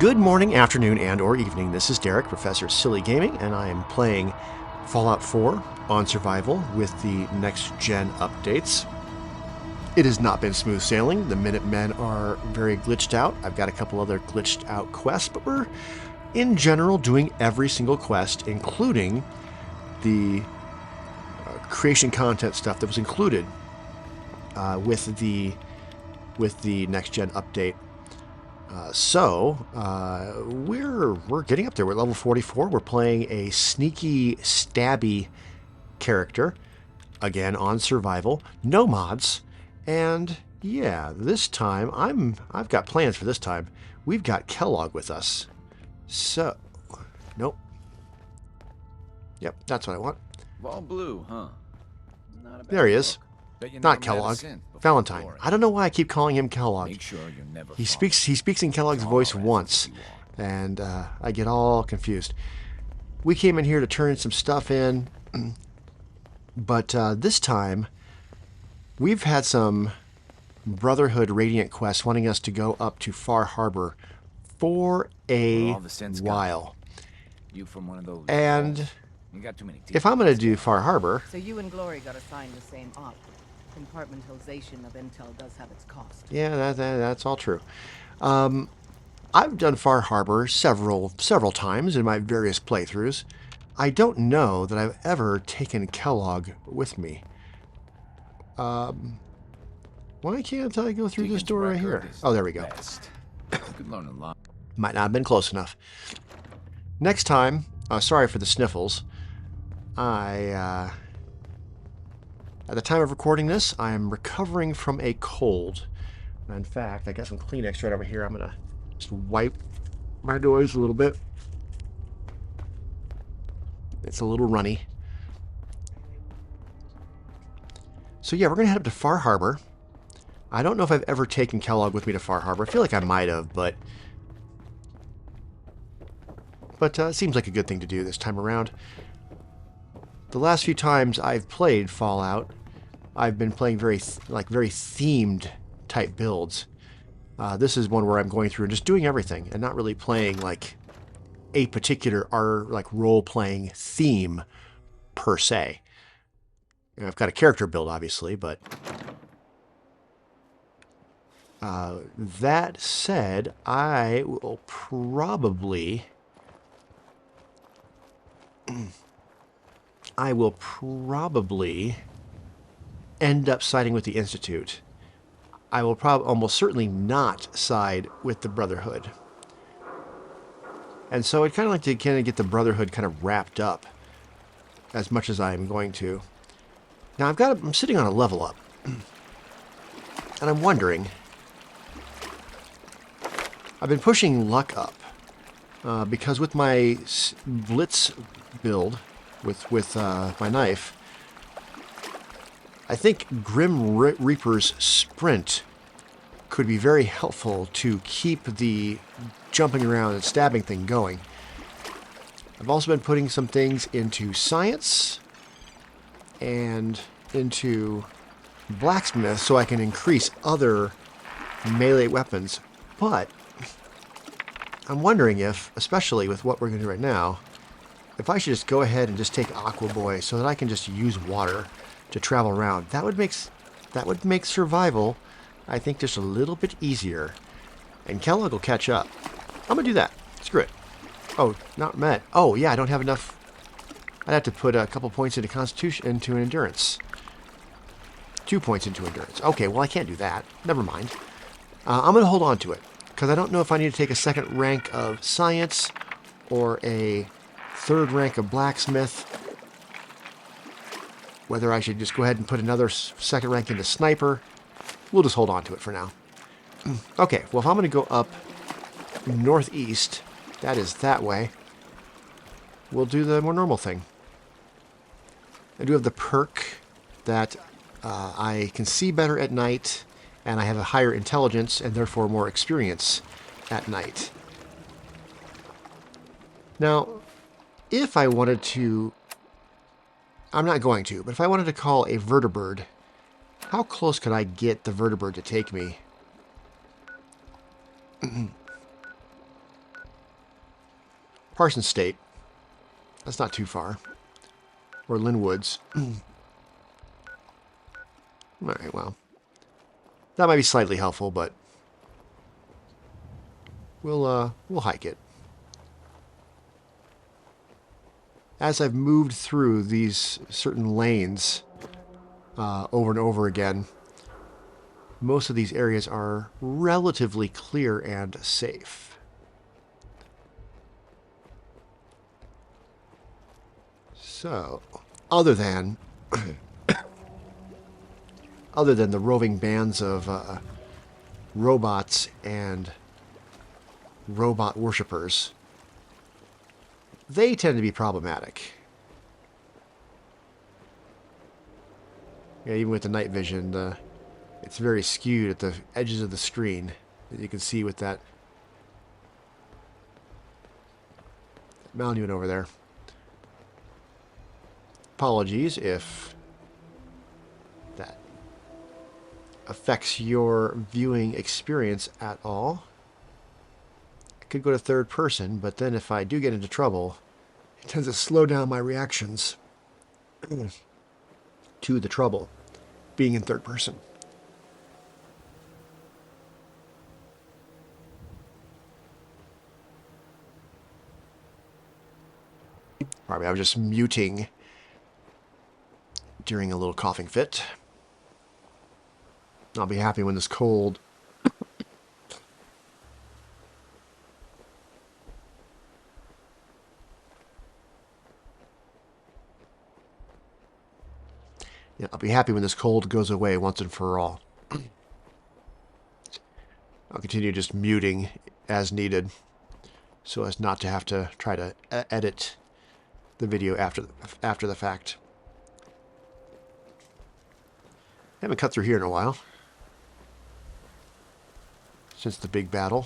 Good morning, afternoon, and or evening. This is Derek, Professor Silly Gaming, and I am playing Fallout 4 on survival with the next-gen updates. It has not been smooth sailing. The Minutemen are very glitched out. I've got a couple other glitched out quests, but we're, in general, doing every single quest, including the creation content stuff that was included with the next-gen update. We're getting up there. We're at level 44. We're playing a sneaky, stabby character, again on survival, no mods, and yeah, this time I've got plans for this time. We've got Kellogg with us. So, nope. Yep, that's what I want. All blue, huh? Not a bad there he is. Not Kellogg. Valentine. I don't know why I keep calling him Kellogg. Make sure you're never he speaks in Kellogg's voice once, and I get all confused. We came in here to turn some stuff in, but this time we've had some Brotherhood Radiant quests wanting us to go up to Far Harbor for a while. You from one of those? And you got too many if I'm going to do Far Harbor... So you and Glory got assigned the same op. Compartmentalization of intel does have its cost. Yeah, that's all true. I've done Far Harbor several times in my various playthroughs. I don't know that I've ever taken Kellogg with me. Why can't I go through this door right here? Oh, there we go. You could learn a lot. Might not have been close enough. Next time, sorry for the sniffles. At the time of recording this, I am recovering from a cold. In fact, I got some Kleenex right over here. I'm going to just wipe my nose a little bit. It's a little runny. So yeah, we're going to head up to Far Harbor. I don't know if I've ever taken Kellogg with me to Far Harbor. I feel like I might have, but it seems like a good thing to do this time around. The last few times I've played Fallout, I've been playing very themed type builds. This is one where I'm going through and just doing everything and not really playing like a particular role-playing theme per se. You know, I've got a character build, obviously, but that said, I will probably end up siding with the Institute. I will almost certainly not side with the Brotherhood. And so I'd kind of like to get the Brotherhood kind of wrapped up as much as I'm going to. Now I'm sitting on a level up. And I'm wondering, I've been pushing luck up because with my Blitz build with my knife, I think Grim Reaper's Sprint could be very helpful to keep the jumping around and stabbing thing going. I've also been putting some things into Science and into Blacksmith so I can increase other melee weapons. But I'm wondering if, especially with what we're going to do right now, if I should just go ahead and just take Aqua Boy so that I can just use water to travel around. That would make survival, I think, just a little bit easier. And Kellogg will catch up. I'm going to do that. Screw it. Oh, not met. Oh, yeah, I don't have enough. I'd have to put a couple points into Constitution, into an Endurance. 2 points into Endurance. Okay, well, I can't do that. Never mind. I'm going to hold on to it, because I don't know if I need to take a second rank of Science or a third rank of Blacksmith. Whether I should just go ahead and put another second rank into Sniper. We'll just hold on to it for now. Okay, well, if I'm going to go up northeast, that is that way, we'll do the more normal thing. I do have the perk that I can see better at night, and I have a higher intelligence and therefore more experience at night. Now, if I wanted to... I'm not going to, but if I wanted to call a vertibird, how close could I get the vertibird to take me? Parsons State. That's not too far. Or Linwoods. Alright, well. That might be slightly helpful, but we'll hike it. As I've moved through these certain lanes over and over again, most of these areas are relatively clear and safe. So, other than the roving bands of robots and robot worshippers, they tend to be problematic. Yeah, even with the night vision, it's very skewed at the edges of the screen, as you can see with that monument over there. Apologies if that affects your viewing experience at all. I could go to third person, but then if I do get into trouble, it tends to slow down my reactions to the trouble being in third person. Probably I was just muting during a little coughing fit. I'll be happy when this cold I'll be happy when this cold goes away once and for all. I'll continue just muting as needed so as not to have to try to edit the video after the fact. Haven't cut through here in a while. Since the big battle.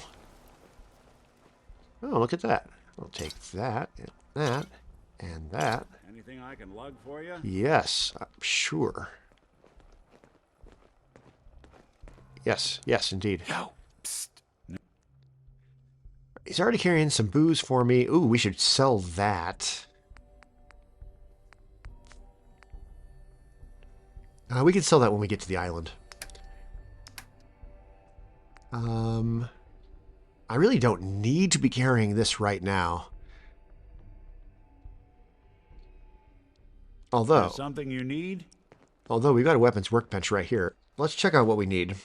Oh, look at that. I'll take that, and that, and that. Anything I can lug for you? Yes, I'm sure. Yes, indeed. No. Psst. He's already carrying some booze for me. Ooh, we should sell that. We can sell that when we get to the island. I really don't need to be carrying this right now. Although Something you need? we've got a weapons workbench right here. Let's check out what we need.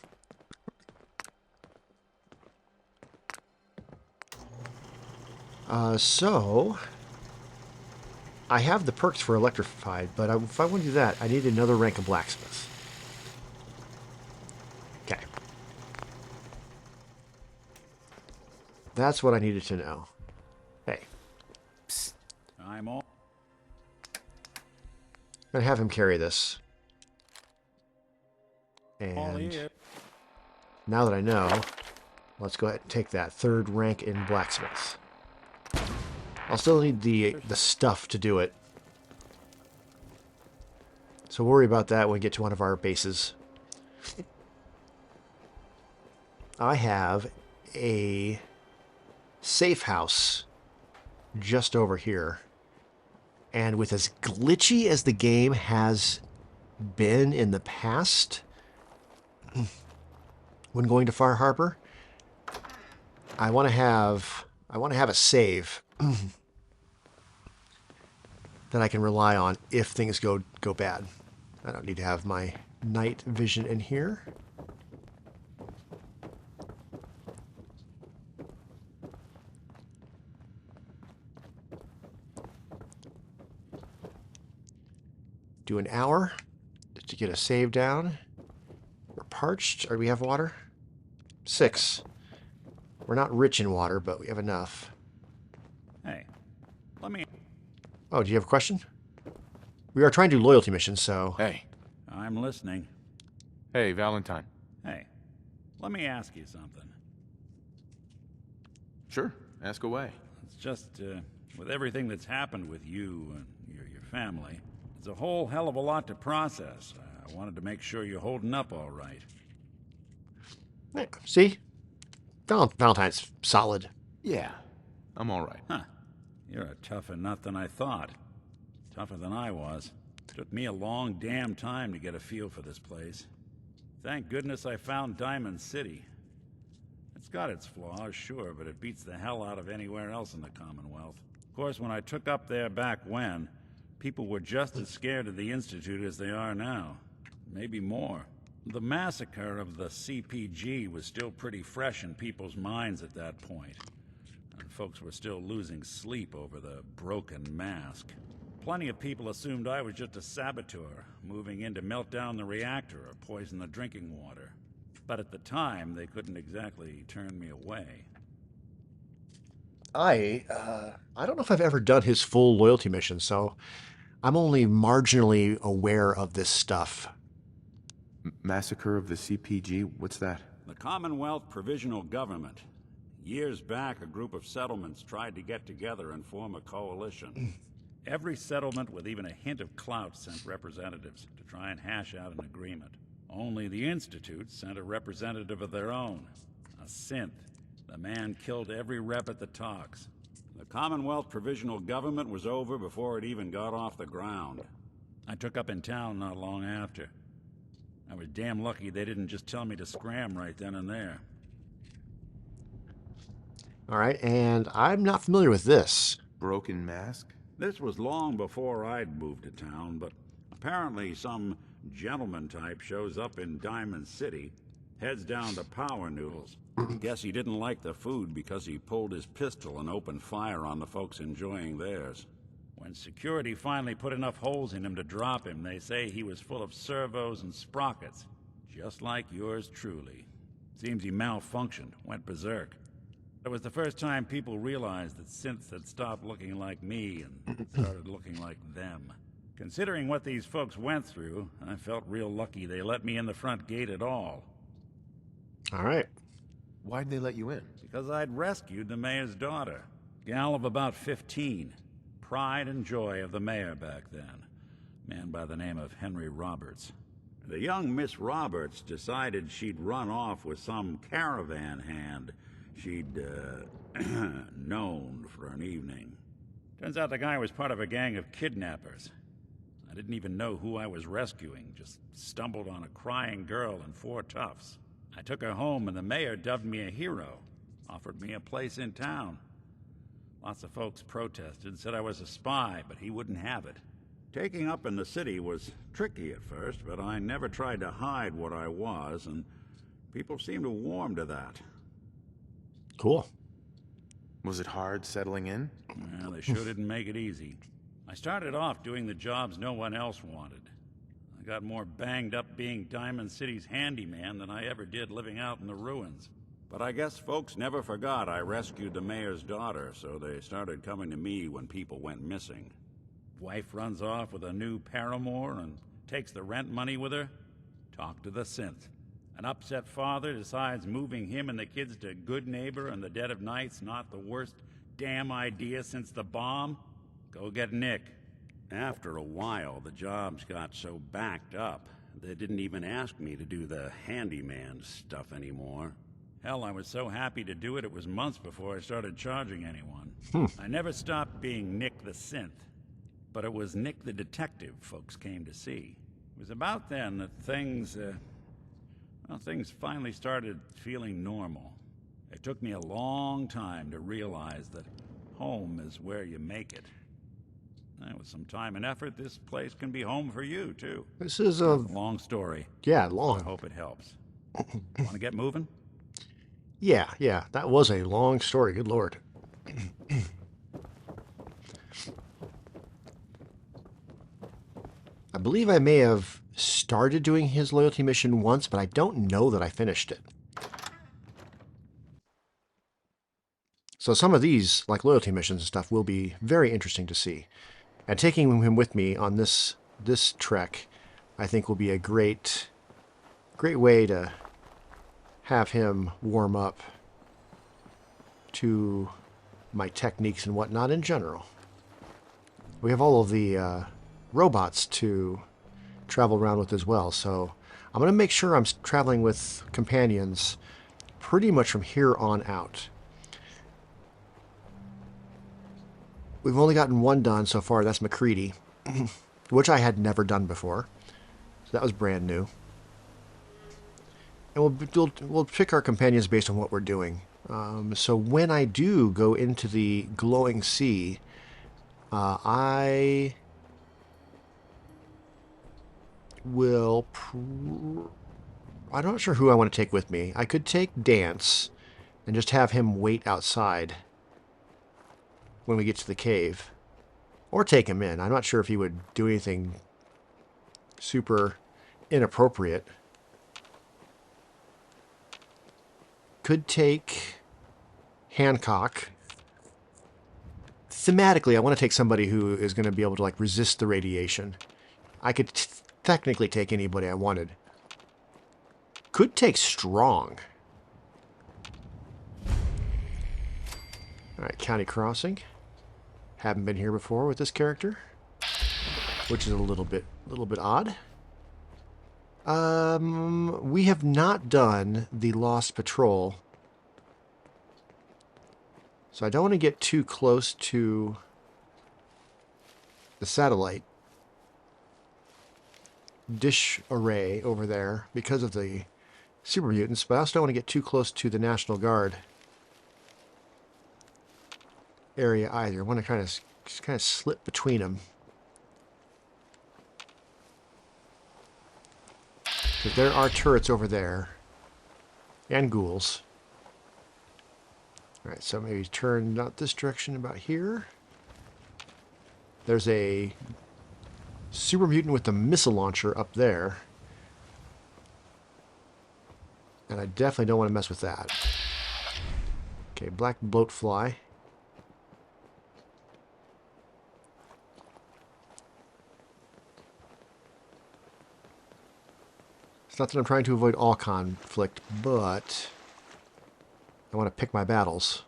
So I have the perks for electrified, but if I want to do that, I need another rank of blacksmith. Okay. That's what I needed to know. Hey. Psst. I'm all. I'm going to have him carry this. All And here. now that I know, let's go ahead and take that third rank in blacksmith. I'll still need the stuff to do it. So we'll worry about that when we get to one of our bases. I have a safe house just over here. And with as glitchy as the game has been in the past, when going to Far Harbor, I want to have a save that I can rely on if things go bad. I don't need to have my night vision in here. Do an hour to get a save down. We're parched. Or do we have water? 6. We're not rich in water, but we have enough. Hey, let me. Oh, do you have a question? We are trying to do loyalty missions, so... Hey. I'm listening. Hey, Valentine. Hey, let me ask you something. Sure. Ask away. It's just, with everything that's happened with you and your family, it's a whole hell of a lot to process. I wanted to make sure you're holding up all right. See? Valentine's solid. Yeah. I'm all right. Huh. You're a tougher nut than I thought. Tougher than I was. Took me a long damn time to get a feel for this place. Thank goodness I found Diamond City. It's got its flaws, sure, but it beats the hell out of anywhere else in the Commonwealth. Of course, when I took up there back when, people were just as scared of the Institute as they are now. Maybe more. The massacre of the CPG was still pretty fresh in people's minds at that point. And folks were still losing sleep over the broken mask. Plenty of people assumed I was just a saboteur, moving in to melt down the reactor or poison the drinking water. But at the time, they couldn't exactly turn me away. I don't know if I've ever done his full loyalty mission, so I'm only marginally aware of this stuff. Massacre of the CPG? What's that? The Commonwealth Provisional Government. Years back, a group of settlements tried to get together and form a coalition. Every settlement with even a hint of clout sent representatives to try and hash out an agreement. Only the Institute sent a representative of their own, a synth. The man killed every rep at the talks. The Commonwealth Provisional Government was over before it even got off the ground. I took up in town not long after. I was damn lucky they didn't just tell me to scram right then and there. All right, and I'm not familiar with this. Broken mask? This was long before I'd moved to town, but apparently some gentleman type shows up in Diamond City, heads down to Power Noodles. Guess he didn't like the food because he pulled his pistol and opened fire on the folks enjoying theirs. When security finally put enough holes in him to drop him, they say he was full of servos and sprockets, just like yours truly. Seems he malfunctioned, went berserk. It was the first time people realized that synths had stopped looking like me and started looking like them. Considering what these folks went through, I felt real lucky they let me in the front gate at all. All right. Why'd they let you in? Because I'd rescued the mayor's daughter. Gal of about 15. Pride and joy of the mayor back then. Man by the name of Henry Roberts. The young Miss Roberts decided she'd run off with some caravan hand she'd, known for an evening. Turns out the guy was part of a gang of kidnappers. I didn't even know who I was rescuing, just stumbled on a crying girl and 4 toughs. I took her home and the mayor dubbed me a hero, offered me a place in town. Lots of folks protested, said I was a spy, but he wouldn't have it. Taking up in the city was tricky at first, but I never tried to hide what I was, and people seemed to warm to that. Cool. Was it hard settling in? Well, they sure didn't make it easy. I started off doing the jobs no one else wanted. I got more banged up being Diamond City's handyman than I ever did living out in the ruins. But I guess folks never forgot I rescued the mayor's daughter, so they started coming to me when people went missing. Wife runs off with a new paramour and takes the rent money with her. Talk to the synth. An upset father decides moving him and the kids to Good Neighbor in the dead of night's not the worst damn idea since the bomb. Go get Nick. After a while, the jobs got so backed up, they didn't even ask me to do the handyman stuff anymore. Hell, I was so happy to do it, it was months before I started charging anyone. I never stopped being Nick the Synth, but it was Nick the Detective folks came to see. It was about then that things finally started feeling normal. It took me a long time to realize that home is where you make it. And with some time and effort, this place can be home for you, too. This is a long story. Yeah, I long. hope it helps. Want to get moving? Yeah. That was a long story. Good Lord. I believe I may have started doing his loyalty mission once, but I don't know that I finished it. So some of these, like loyalty missions and stuff, will be very interesting to see. And taking him with me on this trek, I think will be a great way to have him warm up to my techniques and whatnot in general. We have all of the robots to travel around with as well, so I'm going to make sure I'm traveling with companions pretty much from here on out. we've only gotten one done so far. That's McCready, which I had never done before. So that was brand new. And we'll pick our companions based on what we're doing. So when I do go into the glowing sea, I will... I'm not sure who I want to take with me. I could take Dance and just have him wait outside when we get to the cave. Or take him in. I'm not sure if he would do anything super inappropriate. Could take Hancock. Thematically, I want to take somebody who is going to be able to like resist the radiation. I could technically take anybody I wanted. Could take Strong. Alright, County Crossing. Haven't been here before with this character, which is a little bit odd. We have not done the Lost Patrol, so I don't want to get too close to the satellite dish array over there because of the super mutants, but I also don't want to get too close to the National Guard area either. I want to kind of slip between them. Because there are turrets over there. And ghouls. Alright, so maybe turn not this direction, about here. There's a super mutant with a missile launcher up there. And I definitely don't want to mess with that. Okay, black bloatfly. It's not that I'm trying to avoid all conflict, but I want to pick my battles.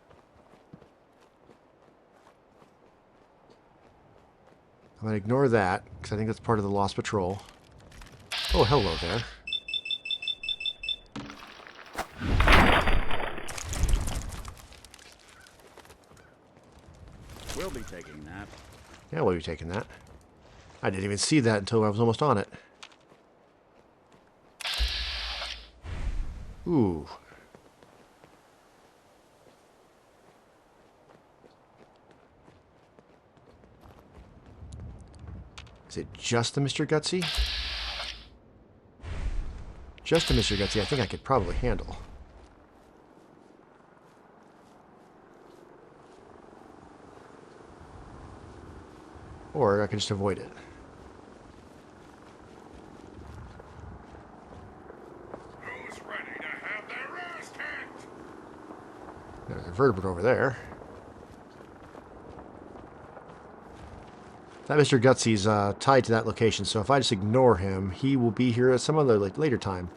I'm going to ignore that, because I think that's part of the Lost Patrol. Oh, hello there. We'll be taking that. Yeah, we'll be taking that. I didn't even see that until I was almost on it. Ooh. Is it just the Mr. Gutsy? Just the Mr. Gutsy, I think I could probably handle. Or I could just avoid it. Who's ready to have their ass kicked? There's a vertebrate over there. That Mr. Gutsy's tied to that location, so if I just ignore him, he will be here at some other later time.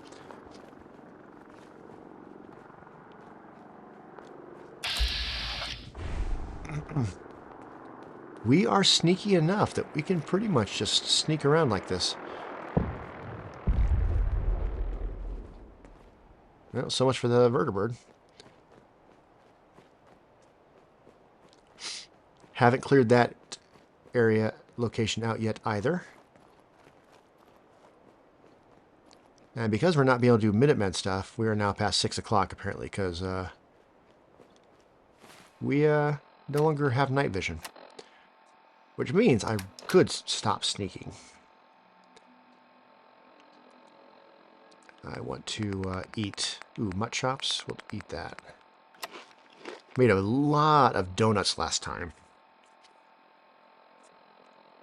We are sneaky enough that we can pretty much just sneak around like this. Well, so much for the vertebrate. Haven't cleared that area location out yet either. And because we're not being able to do Minutemen stuff, we are now past 6 o'clock apparently, because we no longer have night vision. Which means I could stop sneaking. I want to eat... Ooh, mutt chops. We'll eat that. Made a lot of donuts last time,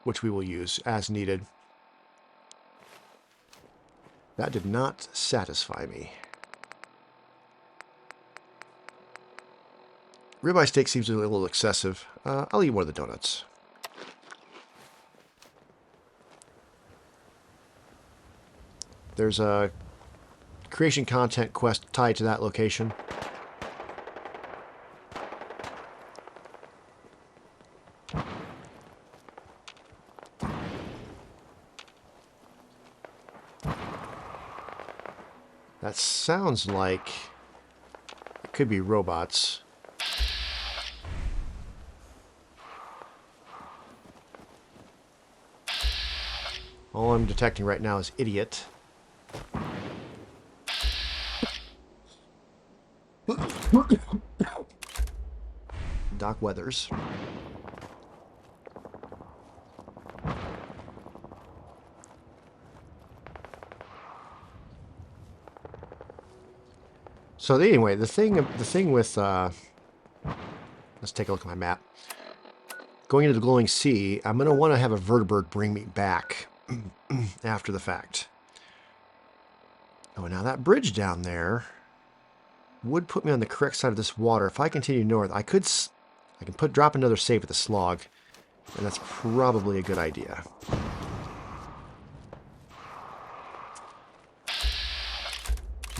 which we will use as needed. That did not satisfy me. Ribeye steak seems a little excessive. I'll eat one of the donuts. There's a creation content quest tied to that location. That sounds like it could be robots. All I'm detecting right now is idiot. Doc Weathers. So anyway, the thing with let's take a look at my map. Going into the glowing sea, I'm going to want to have a vertebrate bring me back after the fact. Oh, now that bridge down there would put me on the correct side of this water. If I continue north, I can drop another save at the Slog, and that's probably a good idea.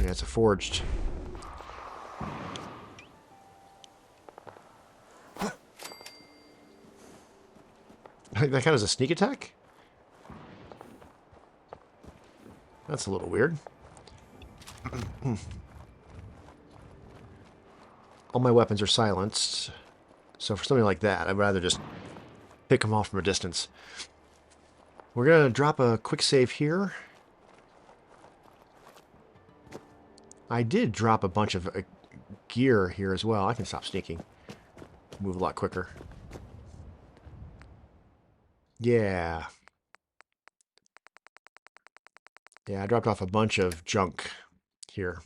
Yeah, it's a forged. That kind of a sneak attack? That's a little weird. All my weapons are silenced, so for something like that, I'd rather just pick them off from a distance. We're going to drop a quick save here. I did drop a bunch of gear here as well. I can stop sneaking. Move a lot quicker. Yeah. Yeah, I dropped off a bunch of junk here.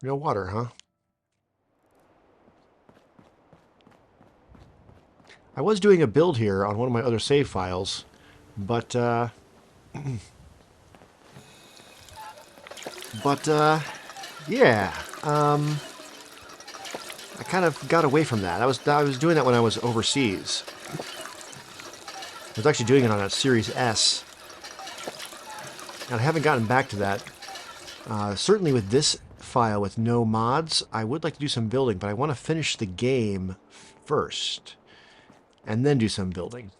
No water, huh? I was doing a build here on one of my other save files, but, yeah, I kind of got away from that. I was doing that when I was overseas. I was actually doing it on a Series S, and I haven't gotten back to that. Certainly with this file with no mods, I would like to do some building, but I want to finish the game first, and then do some building.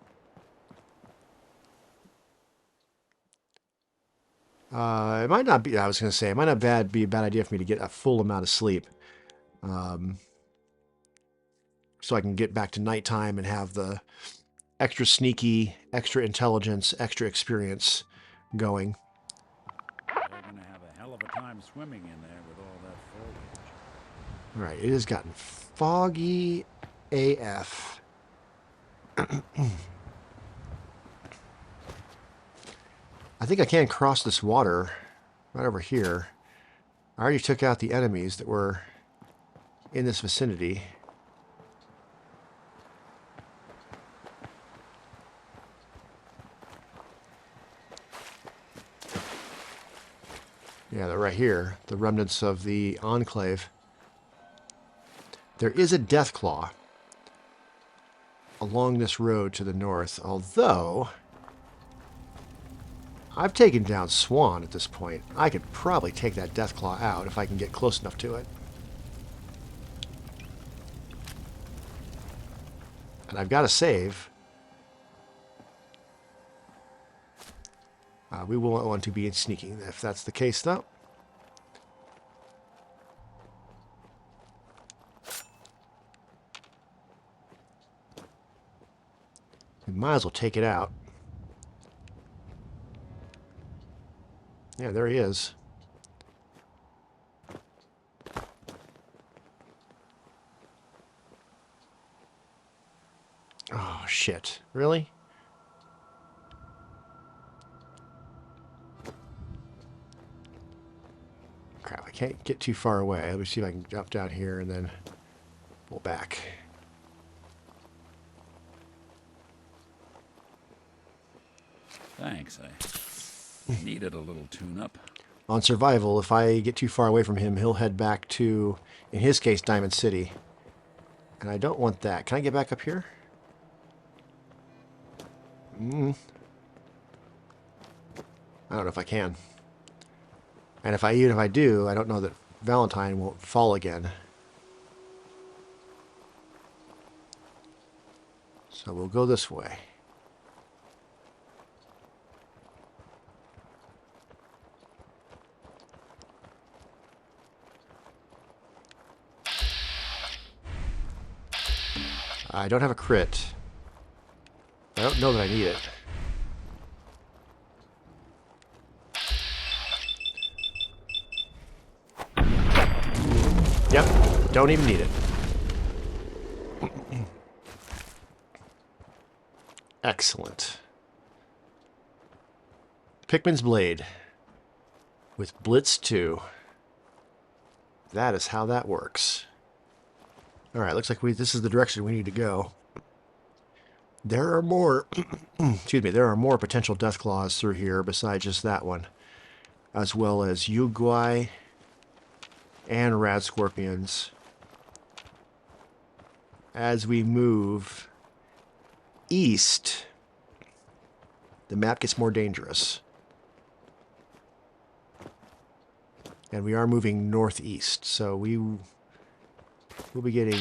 It might not be, I was going to say, it might not be a bad idea for me to get a full amount of sleep. So I can get back to nighttime and have the extra sneaky, extra intelligence, extra experience going. They're going to have a hell of a time swimming in there with all that foliage. All right, it has gotten foggy AF. I think I can cross this water right over here. I already took out the enemies that were in this vicinity. Yeah, they're right here. The remnants of the Enclave. There is a Deathclaw along this road to the north, although I've taken down Swan at this point. I could probably take that Deathclaw out if I can get close enough to it. And I've got a save. We won't want to be sneaking if that's the case, though. We might as well take it out. Yeah, there he is. Oh, shit. Really? Crap, I can't get too far away. Let me see if I can jump down here and then pull back. Thanks, I needed a little tune-up. On survival, if I get too far away from him, he'll head back to, in his case, Diamond City. And I don't want that. Can I get back up here? I don't know if I can. And even if I do, I don't know that Valentine won't fall again. So we'll go this way. I don't have a crit. I don't know that I need it. Yep, don't even need it. Excellent. Pickman's Blade with Blitz 2. That is how that works. Alright, looks like this is the direction we need to go. There are more, excuse me, there are more potential Deathclaws through here besides just that one. As well as Yugwai and Rad Scorpions. As we move east, the map gets more dangerous. And we are moving northeast, so we'll be getting...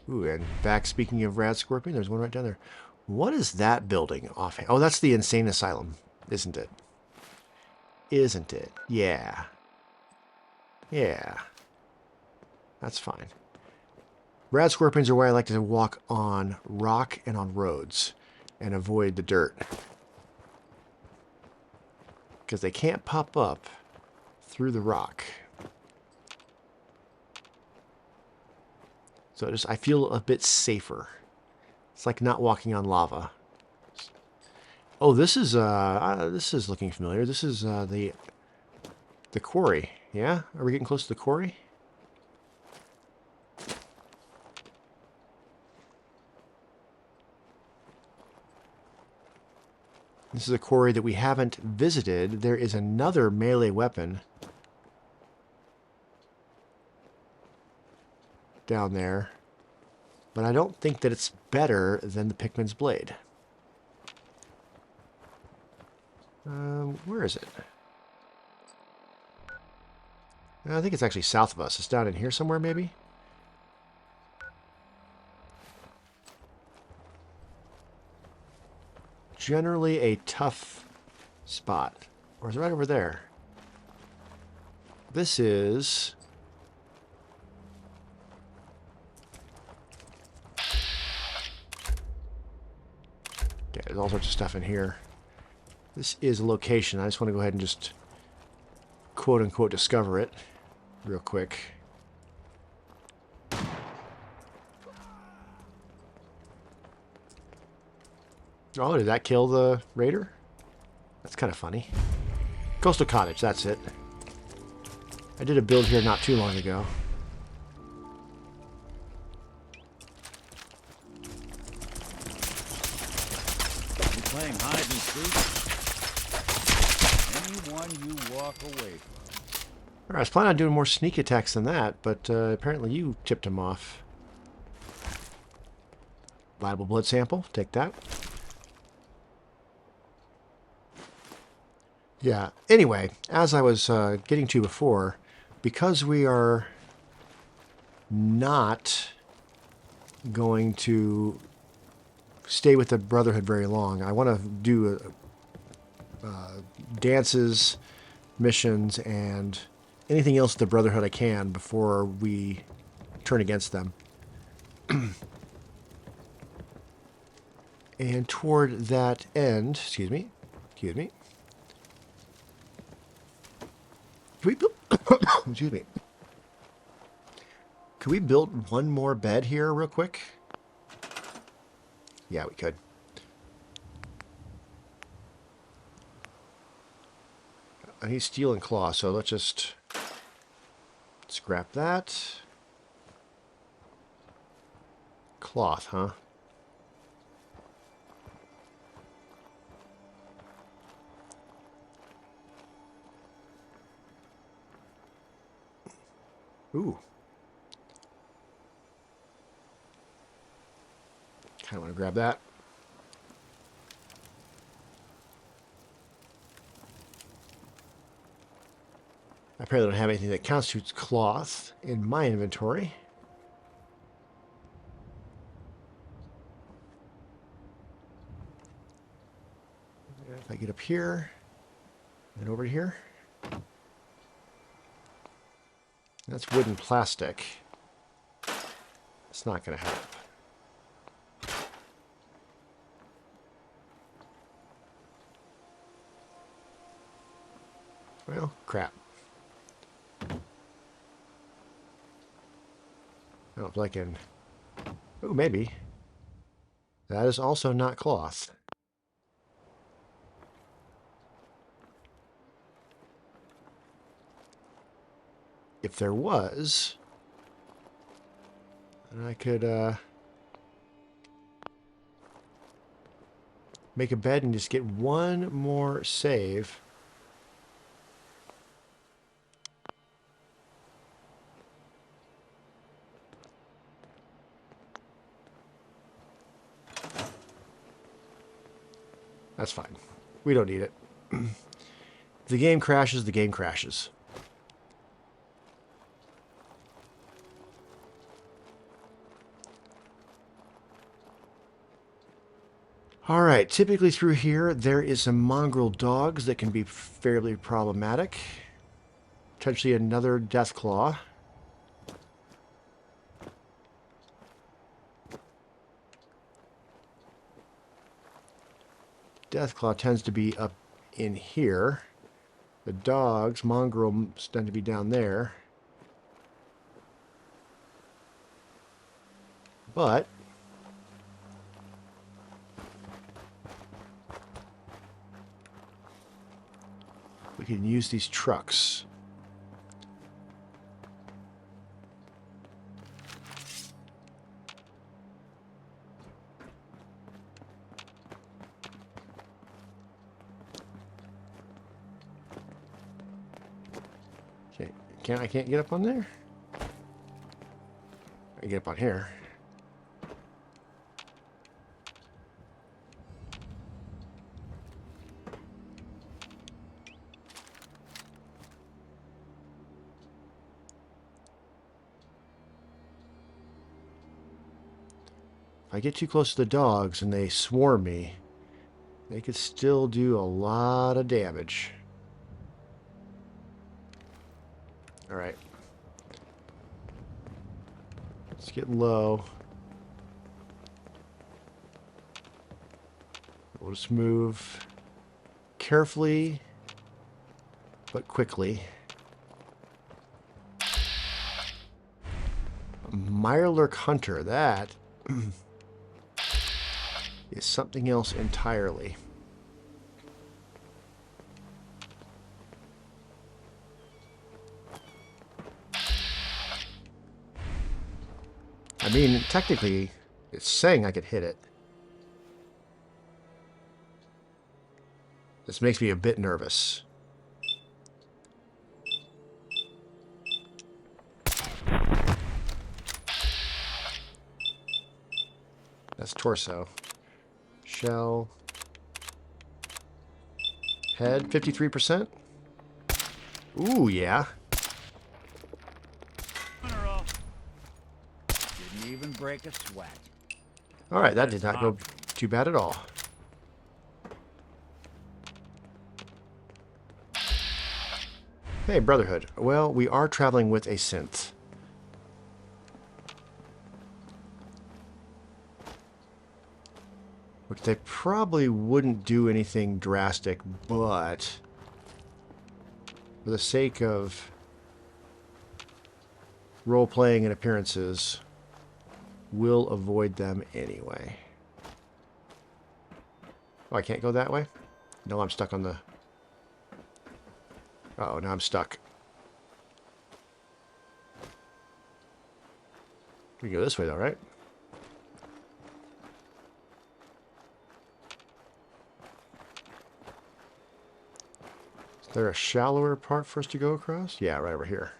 Ooh, and back, speaking of Rad Scorpion, there's one right down there. What is that building offhand? Oh, that's the Insane Asylum, isn't it? Isn't it? Yeah. Yeah. That's fine. Rad Scorpions are where I like to walk on rock and on roads and avoid the dirt. Because they can't pop up through the rock. So I feel a bit safer. It's like not walking on lava. Oh, this is looking familiar. This is the quarry. Yeah? Are we getting close to the quarry? This is a quarry that we haven't visited. There is another melee weapon down there. But I don't think that it's better than the Pickman's Blade. Where is it? I think it's actually south of us. It's down in here somewhere, maybe? Generally a tough spot. Or is it right over there? This is... Okay, there's all sorts of stuff in here. This is a location. I just want to go ahead and just quote-unquote discover it real quick. Oh, did that kill the raider? That's kind of funny. Coastal Cottage, that's it. I did a build here not too long ago. You playing hide and seek? Anyone you walk away from. All right, I was planning on doing more sneak attacks than that, but apparently you tipped him off. Viable blood sample, take that. Yeah, anyway, as I was getting to before, because we are not going to stay with the Brotherhood very long, I want to do dances, missions, and anything else with the Brotherhood I can before we turn against them. And toward that end, excuse me. Can we build, excuse me. Could we build one more bed here real quick? Yeah, we could. I need steel and claw, so let's scrap that. Cloth, huh? Ooh. Kind of want to grab that. I apparently don't have anything that constitutes cloth in my inventory. If I get up here and over here. That's wood and plastic. It's not going to help. Well, crap. I don't know if I can... Oh, maybe. That is also not cloth. If there was, then I could make a bed and just get one more save. That's fine. We don't need it. If the game crashes, the game crashes. Alright, typically through here, there is some mongrel dogs that can be fairly problematic. Potentially another Deathclaw. Deathclaw tends to be up in here. The dogs, mongrel, tend to be down there. But we can use these trucks. I can't get up on there? I can get up on here. If I get too close to the dogs and they swarm me, they could still do a lot of damage. Alright. Let's get low. We'll just move carefully, but quickly. A Mirelurk Hunter, that is something else entirely. I mean, technically, it's saying I could hit it. This makes me a bit nervous. That's torso. Shell. Head, 53%. Ooh, yeah. Didn't even break a sweat. Alright, that did not go too bad at all. Hey, Brotherhood. Well, we are traveling with a synth. Which they probably wouldn't do anything drastic, but for the sake of role-playing and appearances, we'll avoid them anyway. Oh, I can't go that way? No, I'm stuck on the... Uh-oh, now I'm stuck. We can go this way, though, right? Is there a shallower part for us to go across? Yeah, right over here.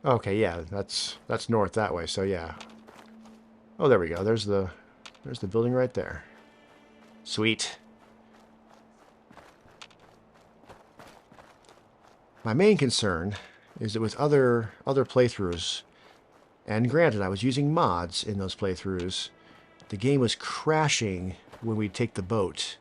Okay, yeah, that's north that way, so yeah. Oh, there we go. There's the building right there. Sweet. My main concern is that with other playthroughs, and granted I was using mods in those playthroughs, the game was crashing when we take the boat.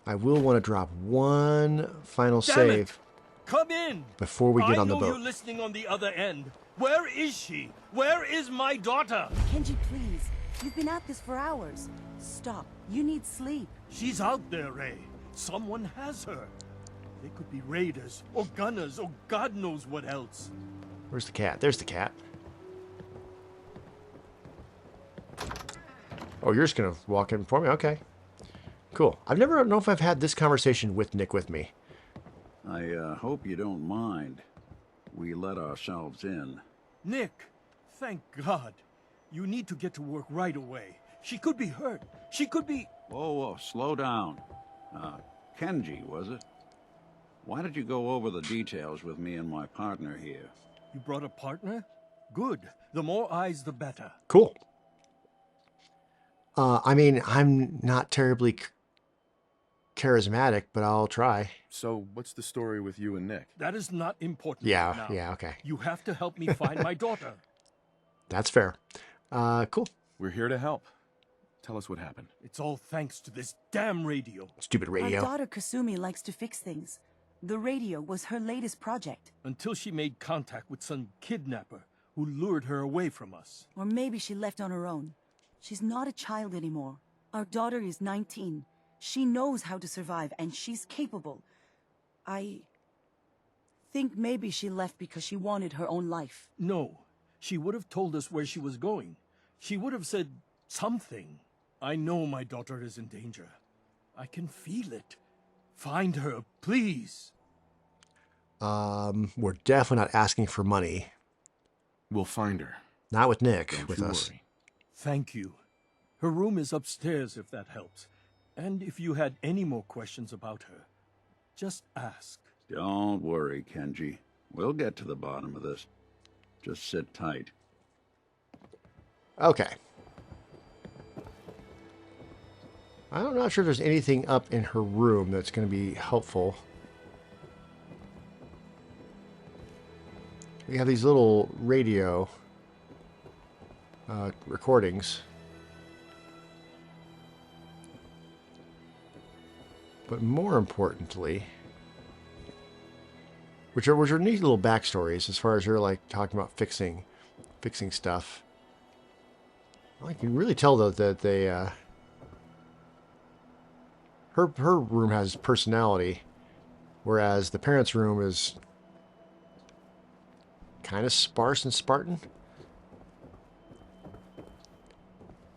I will want to drop one final save Come in! before we get on the I know boat. you're listening on the other end. Where is she? Where is my daughter? Kenji, please. You've been at this for hours. Stop. You need sleep. She's out there, Ray. Someone has her. They could be raiders, or gunners, or God knows what else. Where's the cat? There's the cat. Oh, you're just gonna walk in for me? Okay. Cool. I've never know if I've had this conversation with Nick with me. I hope you don't mind. We let ourselves in. Nick, thank God. You need to get to work right away. She could be hurt. She could be... Whoa, slow down. Kenji, was it? Why did you go over the details with me and my partner here? You brought a partner? Good. The more eyes, the better. Cool. I mean, I'm not terribly charismatic, but I'll try. So, what's the story with you and Nick? That is not important Yeah, right now. yeah, okay. You have to help me find my daughter. That's fair. Cool. We're here to help. Tell us what happened. It's all thanks to this damn radio. Stupid radio. Our daughter Kasumi likes to fix things. The radio was her latest project. Until she made contact with some kidnapper who lured her away from us. Or maybe she left on her own. She's not a child anymore. Our daughter is 19. She knows how to survive, and she's capable. I think maybe she left because she wanted her own life. No. She would have told us where she was going. She would have said something. I know my daughter is in danger. I can feel it. Find her, please. We're definitely not asking for money. We'll find her. Not with Nick, Don't with you us. worry. Thank you. Her room is upstairs if that helps. And if you had any more questions about her, just ask. Don't worry, Kenji. We'll get to the bottom of this. Just sit tight. Okay. I'm not sure if there's anything up in her room that's going to be helpful. We have these little radio recordings. But more importantly, which are neat little backstories as far as you're like talking about fixing stuff. Well, I can really tell though that they her room has personality, whereas the parents' room is kind of sparse and Spartan.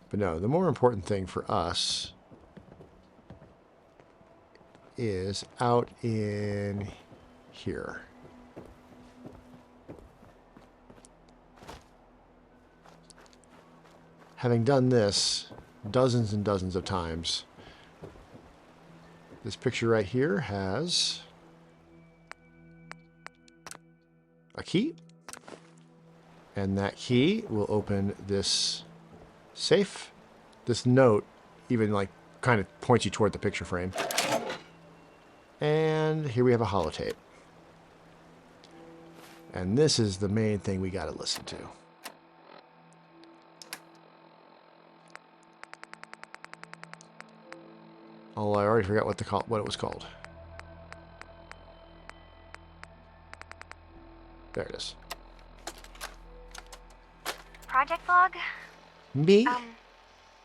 But no, the more important thing for us is out in here. Having done this dozens and dozens of times, this picture right here has a key, and that key will open this safe. This note even like kind of points you toward the picture frame. And here we have a holotape. And this is the main thing we got to listen to. Oh, I already forgot what it was called. There it is. Project Slog? Me?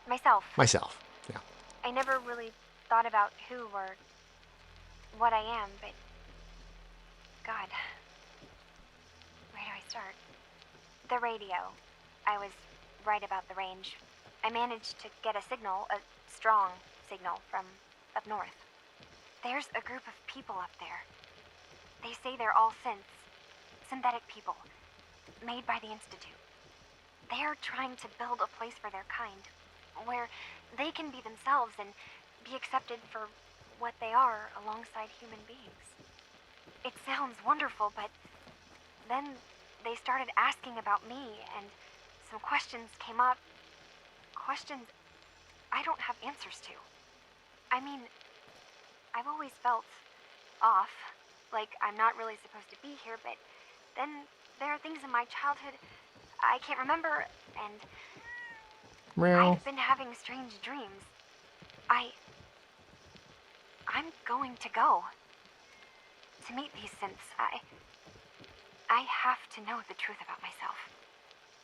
Myself. Yeah. I never really thought about who or what I am, but... God. Where do I start? The radio. I was right about the range. I managed to get a signal, a strong signal, from up north. There's a group of people up there. They say they're all synthetic people, made by the Institute. They're trying to build a place for their kind, where they can be themselves and be accepted for what they are alongside human beings. It sounds wonderful, but then they started asking about me, and some questions came up. Questions I don't have answers to. I mean, I've always felt off, like I'm not really supposed to be here, but then there are things in my childhood I can't remember, and I've been having strange dreams. I'm going to go to meet these synths. I have to know the truth about myself.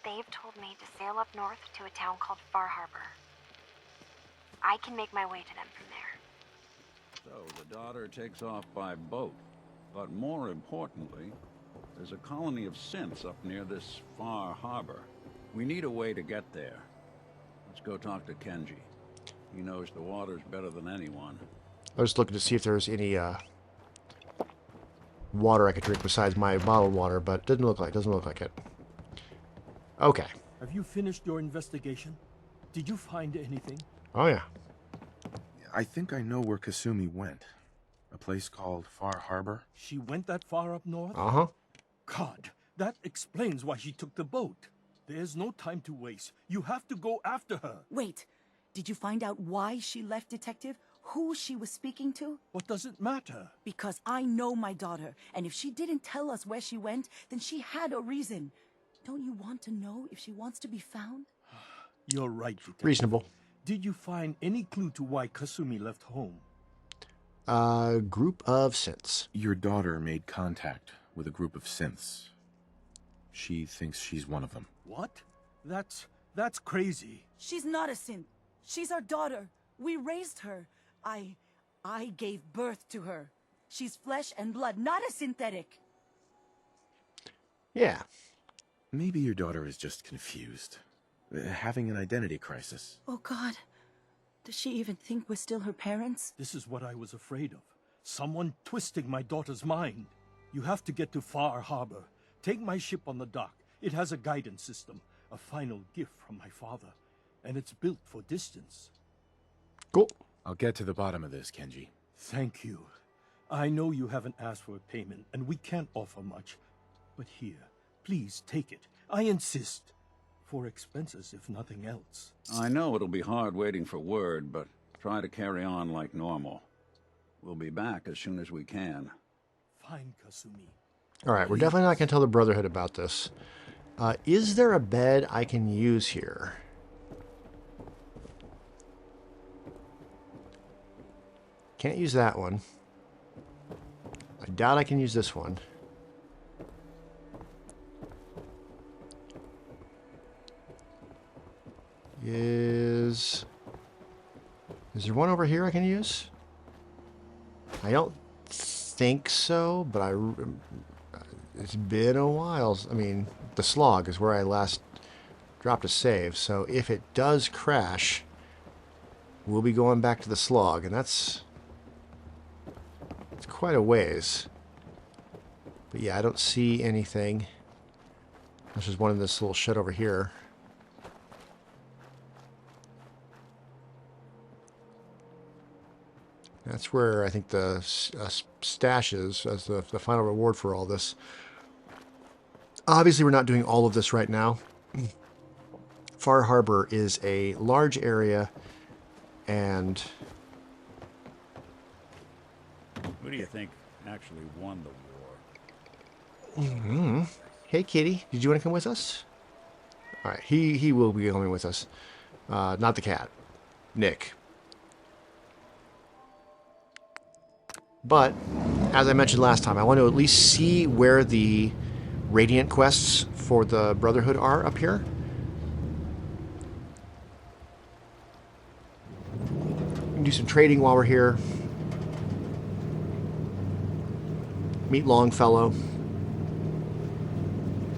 They've told me to sail up north to a town called Far Harbor. I can make my way to them from there. So the daughter takes off by boat. But more importantly, there's a colony of synths up near this Far Harbor. We need a way to get there. Let's go talk to Kenji. He knows the waters better than anyone. I was looking to see if there's any water I could drink besides my bottled water, but doesn't look like it. Okay. Have you finished your investigation? Did you find anything? Oh yeah. I think I know where Kasumi went. A place called Far Harbor. She went that far up north? Uh-huh. God, that explains why she took the boat. There's no time to waste. You have to go after her. Wait, did you find out why she left, Detective? Who she was speaking to? What does it matter? Because I know my daughter, and if she didn't tell us where she went, then she had a reason. Don't you want to know if she wants to be found? You're right, Detective. Reasonable. Did you find any clue to why Kasumi left home? Group of synths. Your daughter made contact with a group of synths. She thinks she's one of them. What? That's crazy. She's not a synth. She's our daughter. We raised her. I gave birth to her. She's flesh and blood, not a synthetic. Yeah. Maybe your daughter is just confused. Having an identity crisis. Oh, God. Does she even think we're still her parents? This is what I was afraid of. Someone twisting my daughter's mind. You have to get to Far Harbor. Take my ship on the dock. It has a guidance system, a final gift from my father, and it's built for distance. Cool. I'll get to the bottom of this, Kenji. Thank you. I know you haven't asked for a payment, and we can't offer much. But here, please take it. I insist. For expenses, if nothing else. I know it'll be hard waiting for word, but try to carry on like normal. We'll be back as soon as we can. Fine, Kasumi. All right, we're definitely not going to tell the Brotherhood about this. Is there a bed I can use here? Can't use that one. I doubt I can use this one. Is there one over here I can use? I don't think so, but it's been a while. I mean, the Slog is where I last dropped a save, so if it does crash, we'll be going back to the Slog, and it's quite a ways. But yeah, I don't see anything. There's just one in this little shed over here. That's where I think the stash is as the final reward for all this. Obviously, we're not doing all of this right now. Far Harbor is a large area, and... Who do you think actually won the war? Mm-hmm. Hey, kitty, did you want to come with us? All right, he will be coming with us. Not the cat. Nick. But, as I mentioned last time, I want to at least see where the Radiant quests for the Brotherhood are up here. We can do some trading while we're here. Meet Longfellow.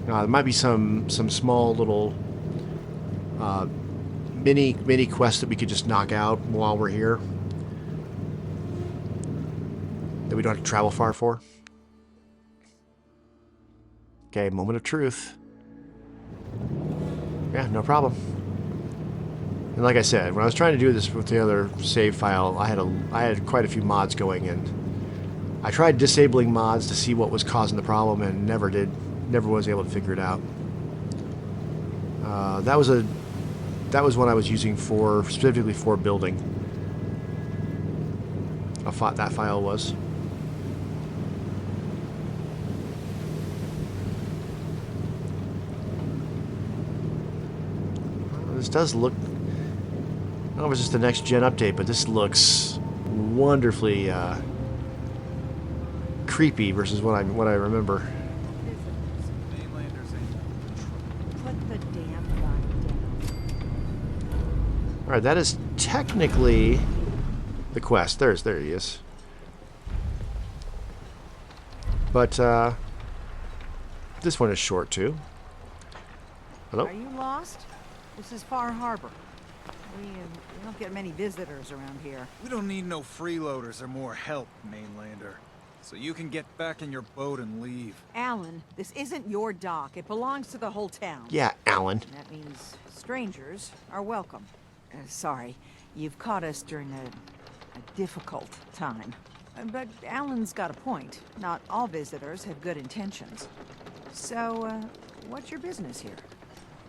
There might be some small little mini quests that we could just knock out while we're here. That we don't have to travel far for. Okay, moment of truth. Yeah, no problem. And like I said, when I was trying to do this with the other save file, I had quite a few mods going, and I tried disabling mods to see what was causing the problem, and never was able to figure it out. That was one I was using specifically for building. That file was. This does look, I don't know if it's just the next gen update, but this looks wonderfully creepy versus what I remember. It is a Alright, that is technically the quest. There he is. But, this one is short, too. Hello? Are you lost? This is Far Harbor. We don't get many visitors around here. We don't need no freeloaders or more help, mainlander. So you can get back in your boat and leave. Alan, this isn't your dock. It belongs to the whole town. Yeah, Alan. That means strangers are welcome. Sorry, you've caught us during a difficult time. But Alan's got a point. Not all visitors have good intentions. So, what's your business here?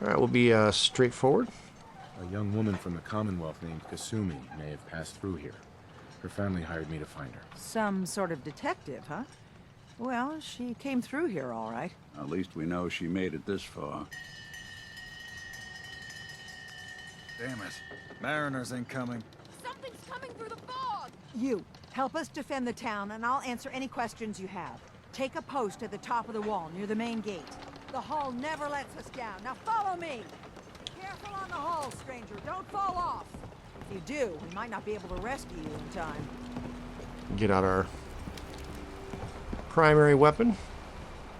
Alright, we'll be straightforward. A young woman from the Commonwealth named Kasumi may have passed through here. Her family hired me to find her. Some sort of detective, huh? Well, she came through here all right. At least we know she made it this far. Damn it. Mariners ain't coming. Something's coming through the fog! You, help us defend the town, and I'll answer any questions you have. Take a post at the top of the wall, near the main gate. The hull never lets us down. Now follow me! Careful on the hull, stranger. Don't fall off. If you do, we might not be able to rescue you in time. Get out our primary weapon.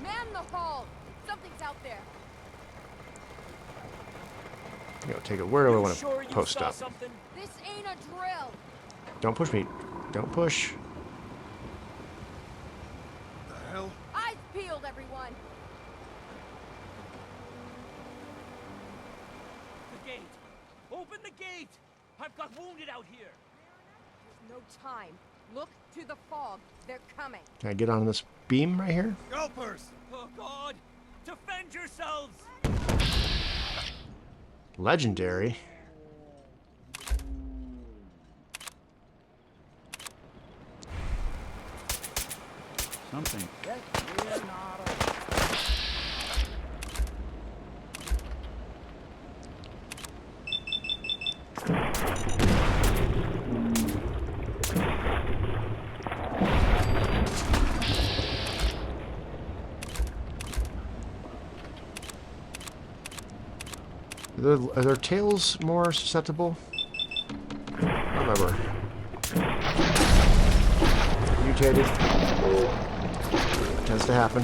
Man the hull! Something's out there. Take it. Where do I want to post up? Something? This ain't a drill. Don't push me. Don't push. The hell? Eyes peeled, everyone. The gate. Open the gate. I've got wounded out here. There's no time. Look to the fog. They're coming. Can I get on this beam right here? Gulpers! Oh, God. Defend yourselves. Legendary. Something. Are their tails more susceptible? I don't remember. Mutated. Tends to happen.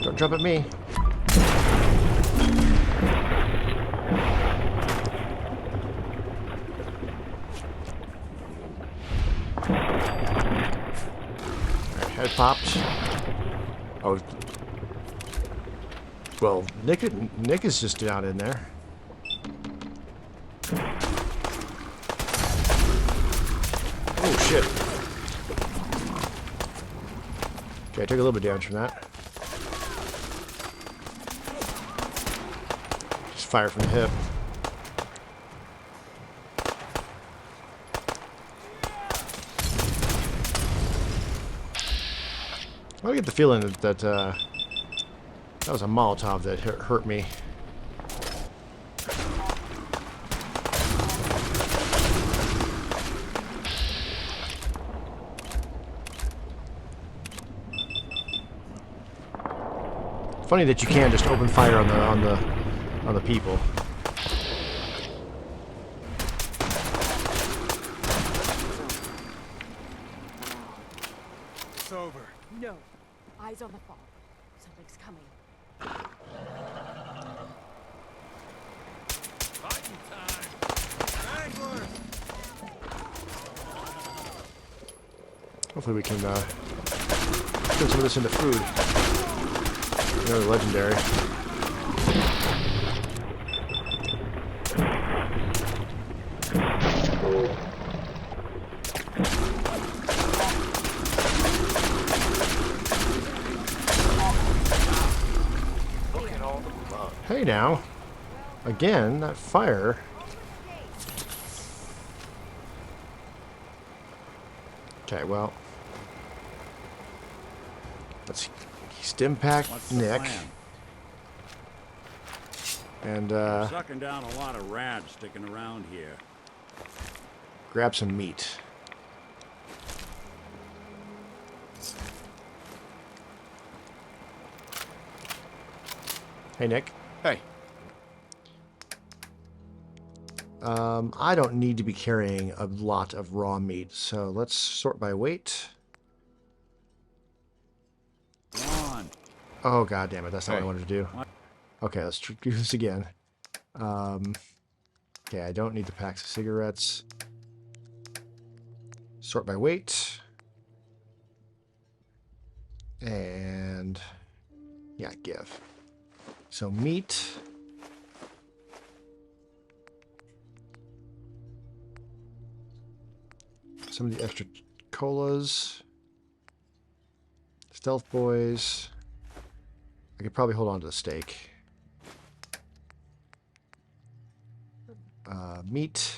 Don't jump at me. Head popped. Oh. Well, Nick is just down in there. Oh, shit. Okay, I took a little bit of damage from that. Just fire from the hip. I get the feeling that that was a Molotov that hurt me. Funny that you can't just open fire on the people. It's over. No. Eyes on the fog. Something's coming. Fighting time! Anglers! Hopefully we can turn some of this into food. Another legendary. Hey now. Again, that fire. Okay, well. Let's stim pack Nick. And We're sucking down a lot of rats sticking around here. grab some meat. Hey, Nick. Hey. I don't need to be carrying a lot of raw meat, so let's sort by weight. Come on. Oh, god damn it. That's not what I Hey. wanted to do. Okay, let's do this again. Okay, I don't need the packs of cigarettes. Sort by weight. And yeah, give. So meat. Some of the extra colas. Stealth boys. I could probably hold on to the steak. Meat.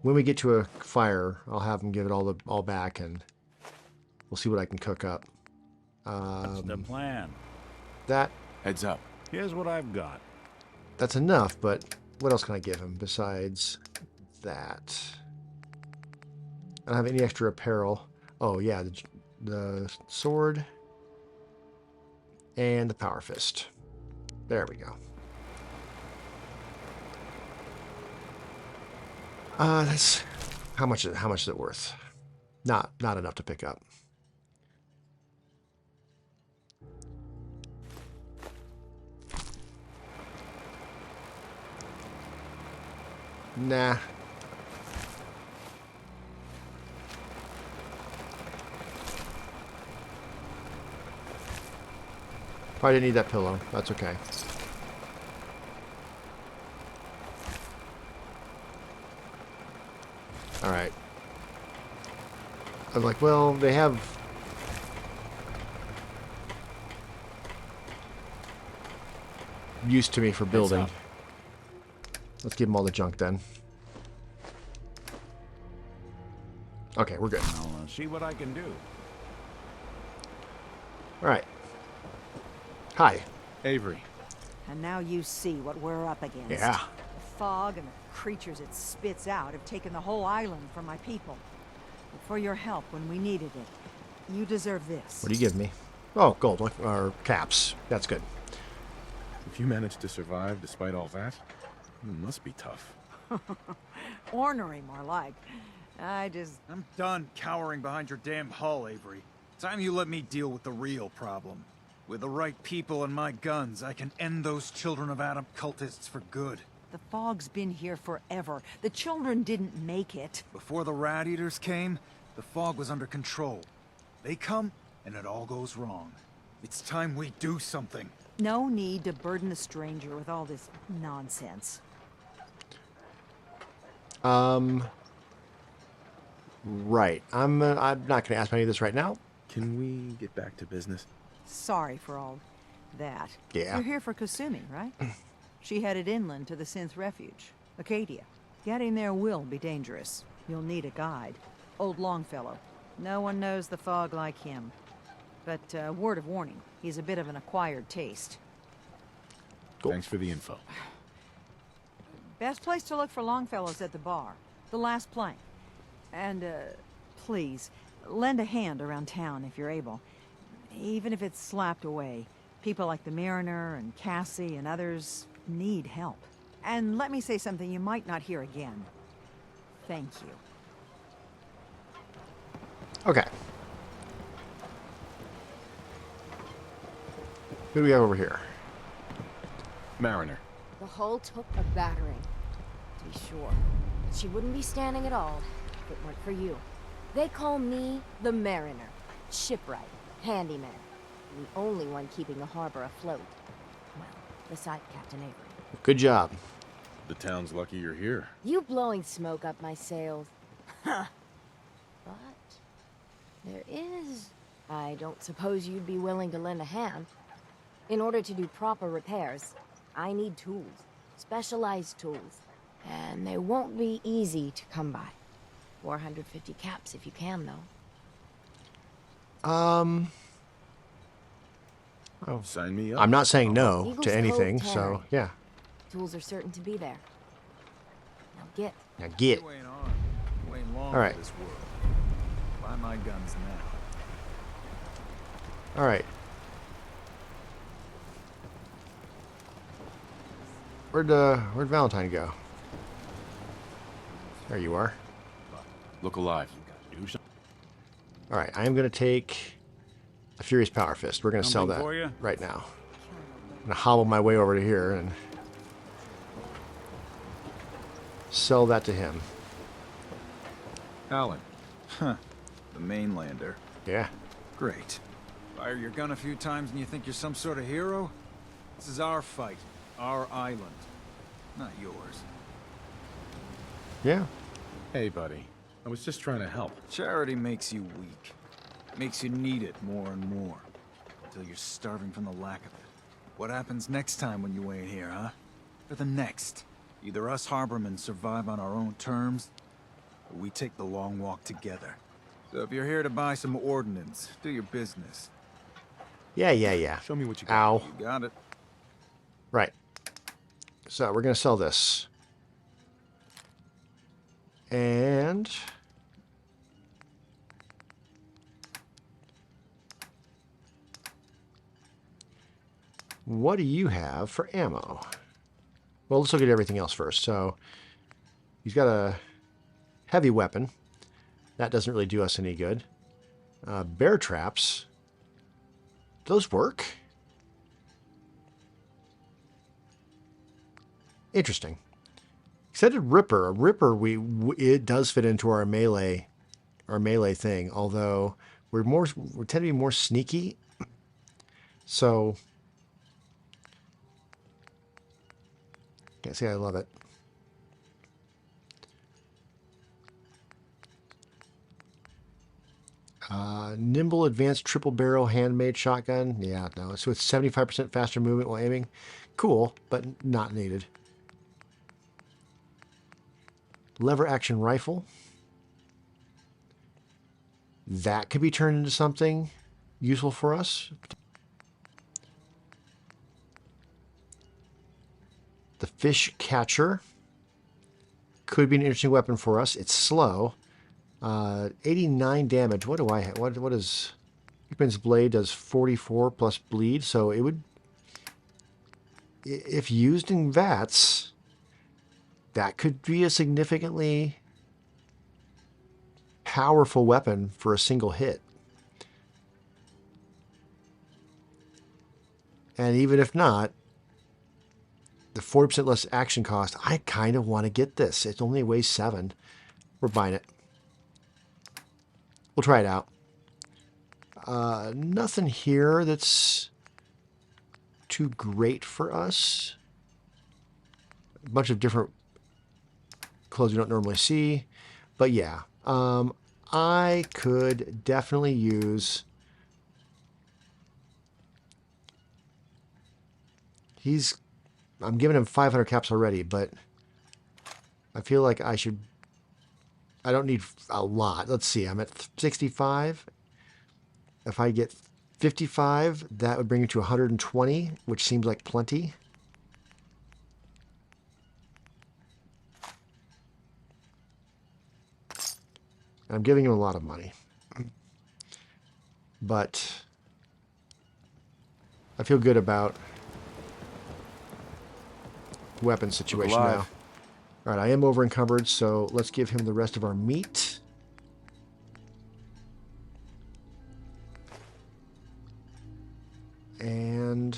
When we get to a fire, I'll have them give it all back, and we'll see what I can cook up. That's the plan. That Heads up. Here's what I've got. that's enough, but what else can I give him besides that? I don't have any extra apparel. Oh yeah, the sword and the power fist. There we go. That's how much is it worth? Not enough to pick up. Nah. Probably didn't need that pillow. That's okay. Alright. I was like, well, they have... use to me for building. Let's give them all the junk then. Okay, we're good. I'll see what I can do. Alright. Hi. Avery. And now you see what we're up against. Yeah. The fog and the creatures it spits out have taken the whole island from my people. But for your help when we needed it, you deserve this. What do you give me? Oh, gold. Or caps. That's good. If you managed to survive despite all that, it must be tough. Ornery, more like. I'm done cowering behind your damn hull, Avery. Time you let me deal with the real problem. With the right people and my guns, I can end those Children of Adam cultists for good. The fog's been here forever. The children didn't make it. Before the Rat Eaters came, the fog was under control. They come, and it all goes wrong. It's time we do something. No need to burden the stranger with all this nonsense. Right. I'm not going to ask any of this right now. Can we get back to business? Sorry for all that. Yeah. You're here for Kasumi, right? She headed inland to the Synth Refuge, Acadia. Getting there will be dangerous. You'll need a guide. Old Longfellow. No one knows the fog like him. But word of warning, he's a bit of an acquired taste. Cool. Thanks for the info. Best place to look for Longfellow's at the bar. The last plank. And, please, lend a hand around town if you're able. Even if it's slapped away. People like the Mariner and Cassie and others need help. And let me say something you might not hear again. Thank you. Okay. Who do we have over here? Mariner. The hull took a battering, to be sure. But she wouldn't be standing at all if it weren't for you. They call me the Mariner. Shipwright, handyman, and the only one keeping the harbor afloat. Well, beside Captain Avery. Good job. The town's lucky you're here. You blowing smoke up my sails. Huh. But there is... I don't suppose you'd be willing to lend a hand. In order to do proper repairs, I need tools. Specialized tools. And they won't be easy to come by. 450 caps if you can, though. Oh. Sign me up. I'm not saying no Eagles to anything, Cove so Tavern. yeah. Tools are certain to be there. Now get. Now get. You ain't on. You ain't long All right. for this world. Buy my guns now. All right. Where'd Valentine go? There you are. Look alive. Do something. All right, I am going to take a Furious Power Fist. We're going to sell Something that for you? right now. I'm going to hobble my way over to here and sell that to him. Alek. Huh. The mainlander. Yeah. Great. Fire your gun a few times and you think you're some sort of hero? This is our fight. Our island. Not yours. Yeah. Hey, buddy. I was just trying to help. Charity makes you weak. Makes you need it more and more. Until you're starving from the lack of it. What happens next time when you ain't here, huh? Or the next? Either us harbormen survive on our own terms, or we take the long walk together. So if you're here to buy some ordnance, do your business. Yeah. Show me what you got. Ow. You got it. Right. So we're going to sell this. And what do you have for ammo? Well, let's look at everything else first. So he's got a heavy weapon. That doesn't really do us any good. Bear traps. Those work? Interesting. Extended Ripper. A Ripper, it does fit into our melee thing. Although we tend to be more sneaky. So can't say I love it. Nimble advanced triple barrel handmade shotgun. Yeah, no. So it's 75% faster movement while aiming. Cool, but not needed. Lever action rifle. That could be turned into something useful for us. The fish catcher could be an interesting weapon for us. It's slow. 89 damage. What do I have? What is... Pickman's blade does 44 plus bleed, so it would... If used in VATS, that could be a significantly powerful weapon for a single hit. And even if not, the 40% less action cost, I kind of want to get this. It only weighs 7. We're buying it. We'll try it out. Nothing here that's too great for us. A bunch of different clothes we don't normally see. But yeah, I could definitely use... I'm giving him 500 caps already, but I feel like I should... I don't need a lot. Let's see. I'm at 65. If I get 55, that would bring me to 120, which seems like plenty. I'm giving him a lot of money. But I feel good about the weapon situation now. All right, I am over encumbered, so let's give him the rest of our meat. And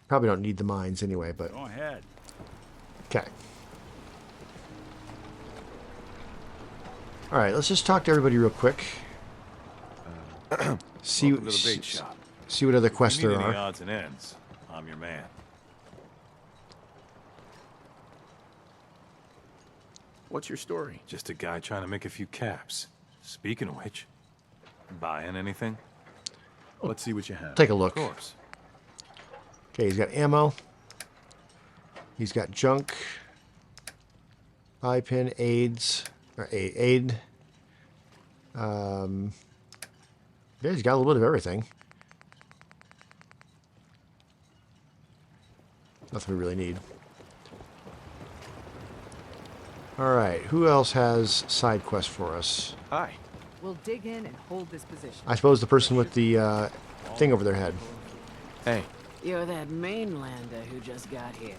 probably don't need the mines anyway, but Go ahead. okay. All right, let's just talk to everybody real quick. See Welcome to the bait shop. See what other quests If you there need any are. odds and ends, I'm your man. What's your story? Just a guy trying to make a few caps. Speaking of which, buying anything? Let's see what you have. Take a look. Of course. Okay, he's got ammo. He's got junk. Eye pin, aids, or aid. Yeah, he's got a little bit of everything. Nothing we really need. Alright, who else has side quests for us? Hi. We'll dig in and hold this position. I suppose the person with the thing over their head. Hey. You're that mainlander who just got here.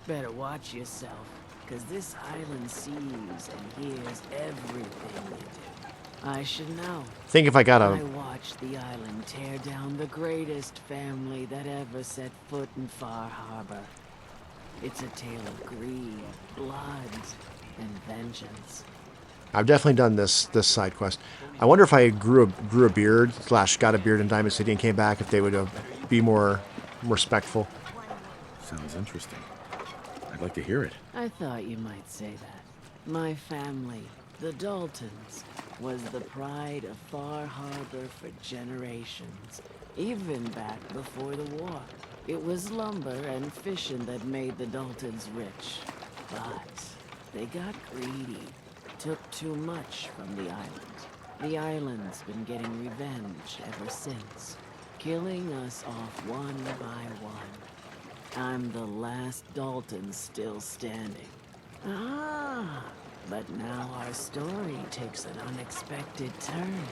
Better watch yourself, because this island sees and hears everything you do. I should know. Think if I got I a... watched the island tear down the greatest family that ever set foot in Far Harbor. It's a tale of greed, blood, and vengeance. I've definitely done this side quest. I wonder if I grew a beard / got a beard in Diamond City and came back, if they would be more respectful. Sounds interesting. I'd like to hear it. I thought you might say that. My family, the Daltons, was the pride of Far Harbor for generations, even back before the war. It was lumber and fishing that made the Daltons rich. But they got greedy, took too much from the island. The island's been getting revenge ever since, killing us off one by one. I'm the last Dalton still standing. Ah, but now our story takes an unexpected turn.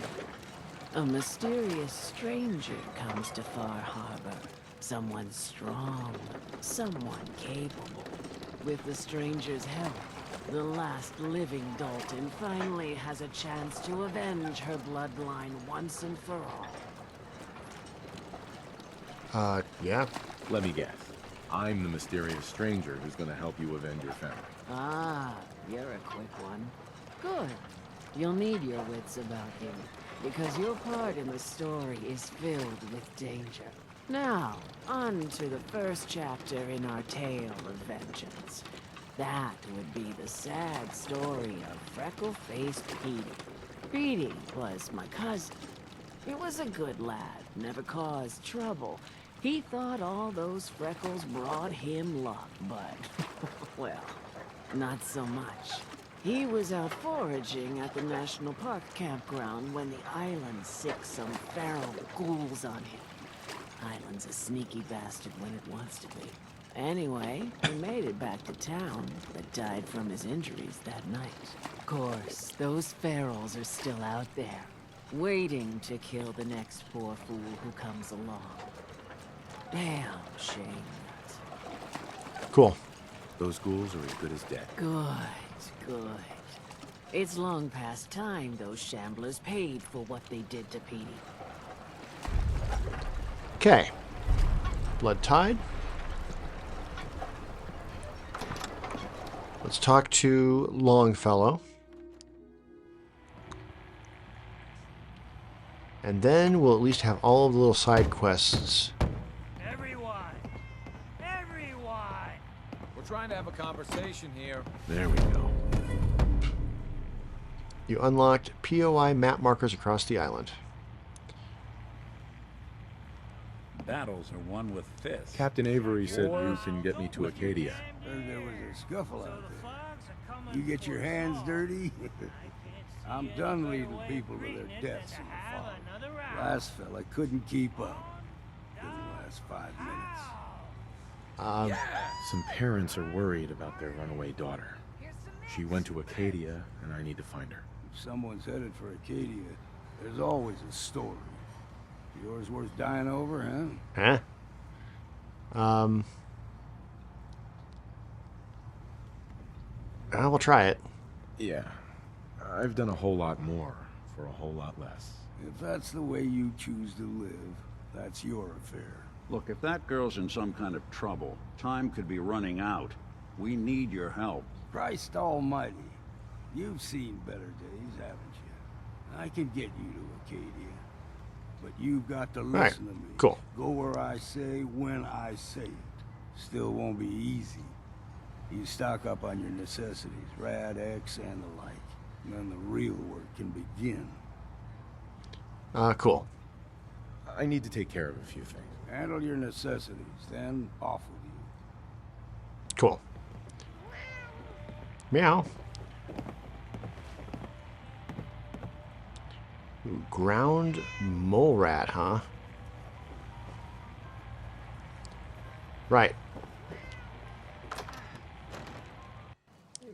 A mysterious stranger comes to Far Harbor. Someone strong, someone capable. With the stranger's help, the last living Dalton finally has a chance to avenge her bloodline once and for all. Yeah. Let me guess. I'm the mysterious stranger who's going to help you avenge your family. Ah, you're a quick one. Good. You'll need your wits about you, because your part in the story is filled with danger. Now, on to the first chapter in our tale of vengeance. That would be the sad story of freckle-faced Petey. Petey was my cousin. He was a good lad, never caused trouble. He thought all those freckles brought him luck, but, well, not so much. He was out foraging at the National Park campground when the island sicked some feral ghouls on him. Island's a sneaky bastard when it wants to be. Anyway, he made it back to town, but died from his injuries that night. Of course, those ferals are still out there, waiting to kill the next poor fool who comes along. Damn shame. Cool. Those ghouls are as good as dead. Good, good. It's long past time those shamblers paid for what they did to Petey. Okay. Blood Tide. Let's talk to Longfellow. And then we'll at least have all of the little side quests. Everyone! We're trying to have a conversation here. There we go. You unlocked POI map markers across the island. Battles are won with fists. Captain Avery said you can get me to Acadia. Heard there was a scuffle out there. You get your hands dirty? I'm done leading people to their deaths in the fog. Last fella couldn't keep up. Didn't last 5 minutes. Some parents are worried about their runaway daughter. She went to Acadia, and I need to find her. If someone's headed for Acadia, there's always a story. Yours worth dying over, huh? We'll try it. Yeah. I've done a whole lot more for a whole lot less. If that's the way you choose to live, that's your affair. Look, if that girl's in some kind of trouble, time could be running out. We need your help. Christ almighty. You've seen better days, haven't you? I can get you to Acadia. But you've got to listen to me. Cool. Go where I say, when I say it. Still won't be easy. You stock up on your necessities, Rad, X, and the like. And then the real work can begin. Cool. I need to take care of a few things. Handle your necessities, then off with you. Cool. Meow. Ooh, ground mole rat, huh? Right.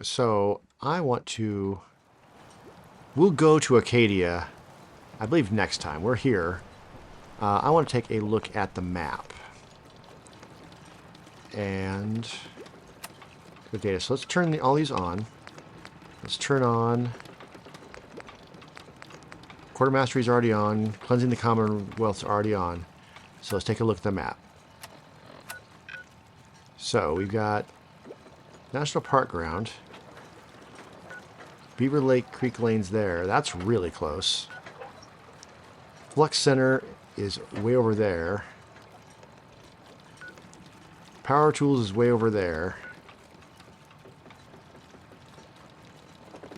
So, I want to... We'll go to Acadia, I believe, next time. We're here. I want to take a look at the map. And... Good data. So let's turn all these on. Let's turn on... Quartermastery's already on. Cleansing the Commonwealth's already on. So let's take a look at the map. So we've got National Park Ground. Beaver Lake Creek Lane's there. That's really close. Flux Center is way over there. Power Tools is way over there.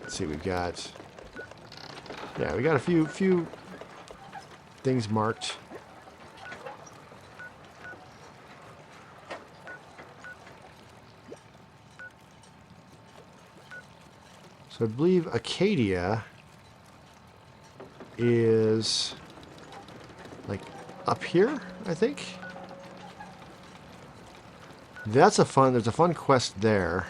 Let's see, we've got... Yeah, we got a few things marked. So I believe Acadia is like up here, I think. There's a fun quest there.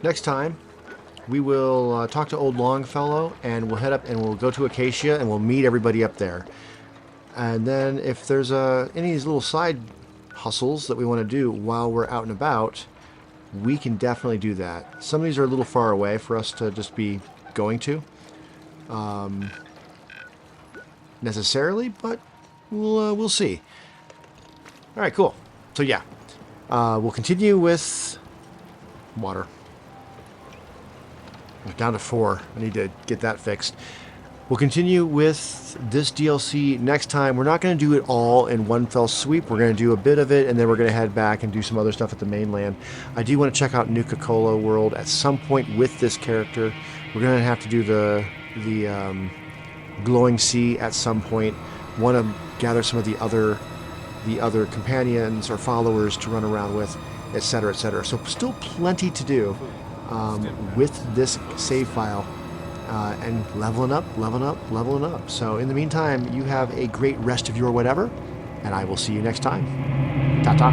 Next time, we will talk to old Longfellow, and we'll head up and we'll go to Acacia, and we'll meet everybody up there. And then if there's any of these little side hustles that we want to do while we're out and about, we can definitely do that. Some of these are a little far away for us to just be going to necessarily, but we'll see. All right, cool. So yeah, we'll continue with water. We're down to 4. I need to get that fixed. We'll continue with this DLC next time. We're not going to do it all in one fell sweep. We're going to do a bit of it, and then we're going to head back and do some other stuff at the mainland. I do want to check out Nuka-Cola World at some point with this character. We're going to have to do the Glowing Sea at some point. Want to gather some of the other companions or followers to run around with, etc., etc. So still plenty to do with this save file. And leveling up. So in the meantime, you have a great rest of your whatever, and I will see you next time. Ta-ta.